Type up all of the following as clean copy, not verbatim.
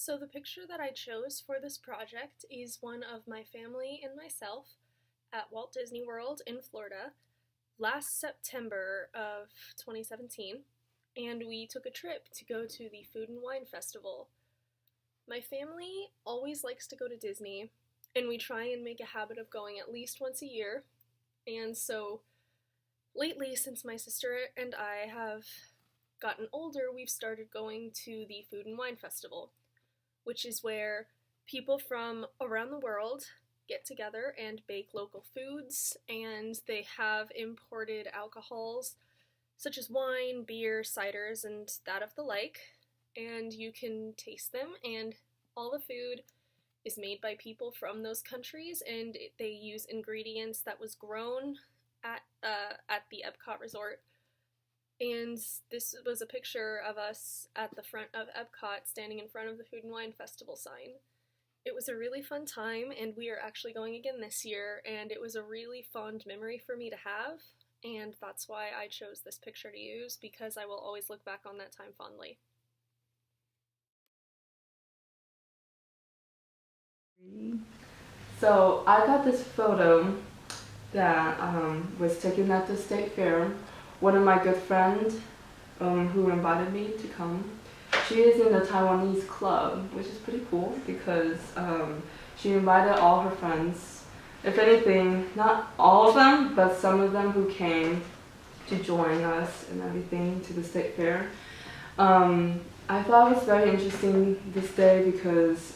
So the picture that I chose for this project is one of my family and myself at Walt Disney World in Florida last September of 2017, and we took a trip to go to the Food and Wine Festival. My family always likes to go to Disney, and we try and make a habit of going at least once a year, and so lately, since my sister and I have gotten older, we've started going to the Food and Wine Festival, which is where people from around the world get together and bake local foods, and they have imported alcohols such as wine, beer, ciders, and that of the like, and you can taste them, and all the food is made by people from those countries, and they use ingredients that was grown at the Epcot Resort. And this was a picture of us at the front of Epcot standing in front of the Food and Wine Festival sign. It was a really fun time, and we are actually going again this year, and it was a really fond memory for me to have, and that's why I chose this picture to use, because I will always look back on that time fondly. So I got this photo that was taken at the state fair. One of my good friends who invited me to come. She is in the Taiwanese club, which is pretty cool because she invited all her friends. If anything, not all of them, but some of them who came to join us and everything to the state fair. I thought it was very interesting this day because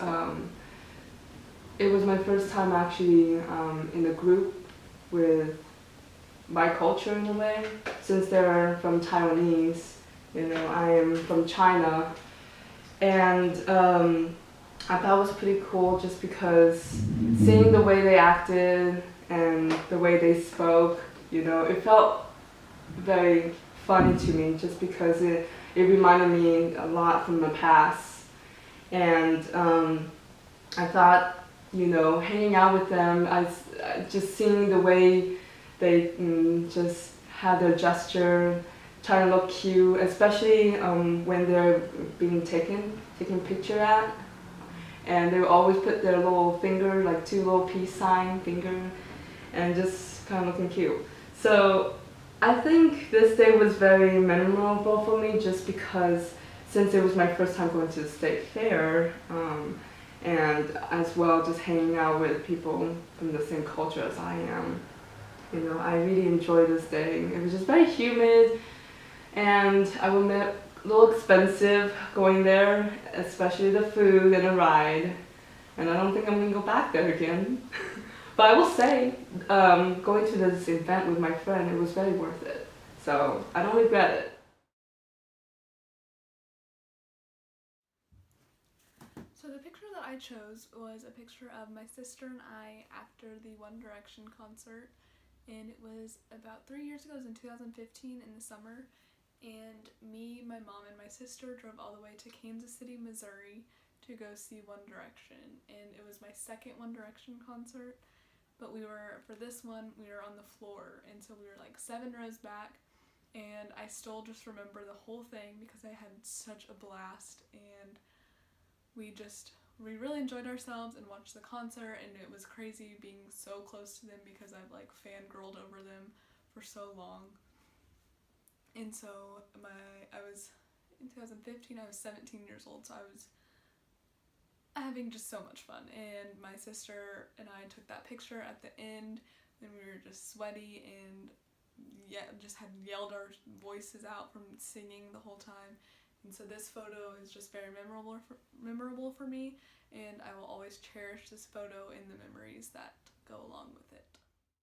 it was my first time actually in a group with my culture in a way. Since they're from Taiwanese, I am from China. And I thought it was pretty cool just because seeing the way they acted and the way they spoke, it felt very funny to me just because it reminded me a lot from the past. And I thought, hanging out with them, just seeing the way they just had their gesture, trying to look cute, especially when they're being taken picture at. And they would always put their little finger, like two little peace sign finger, and just kind of looking cute. So I think this day was very memorable for me just because since it was my first time going to the state fair, and as well just hanging out with people from the same culture as I am. I really enjoyed this day. It was just very humid, and I will admit a little expensive going there, especially the food and the ride. And I don't think I'm gonna go back there again. But I will say, going to this event with my friend, it was very worth it. So I don't regret it. So the picture that I chose was a picture of my sister and I after the One Direction concert, and it was about 3 years ago. It was in 2015 in the summer, and me, my mom, and my sister drove all the way to Kansas City, Missouri to go see One Direction, and it was my second One Direction concert, but for this one, we were on the floor, and so we were like 7 rows back, and I still just remember the whole thing because I had such a blast, and we really enjoyed ourselves and watched the concert, and it was crazy being so close to them because I've like fangirled over them for so long. And so I was in 2015, I was 17 years old, so I was having just so much fun, and my sister and I took that picture at the end, and we were just sweaty and just had yelled our voices out from singing the whole time. And so this photo is just very memorable for me, and I will always cherish this photo and the memories that go along with it.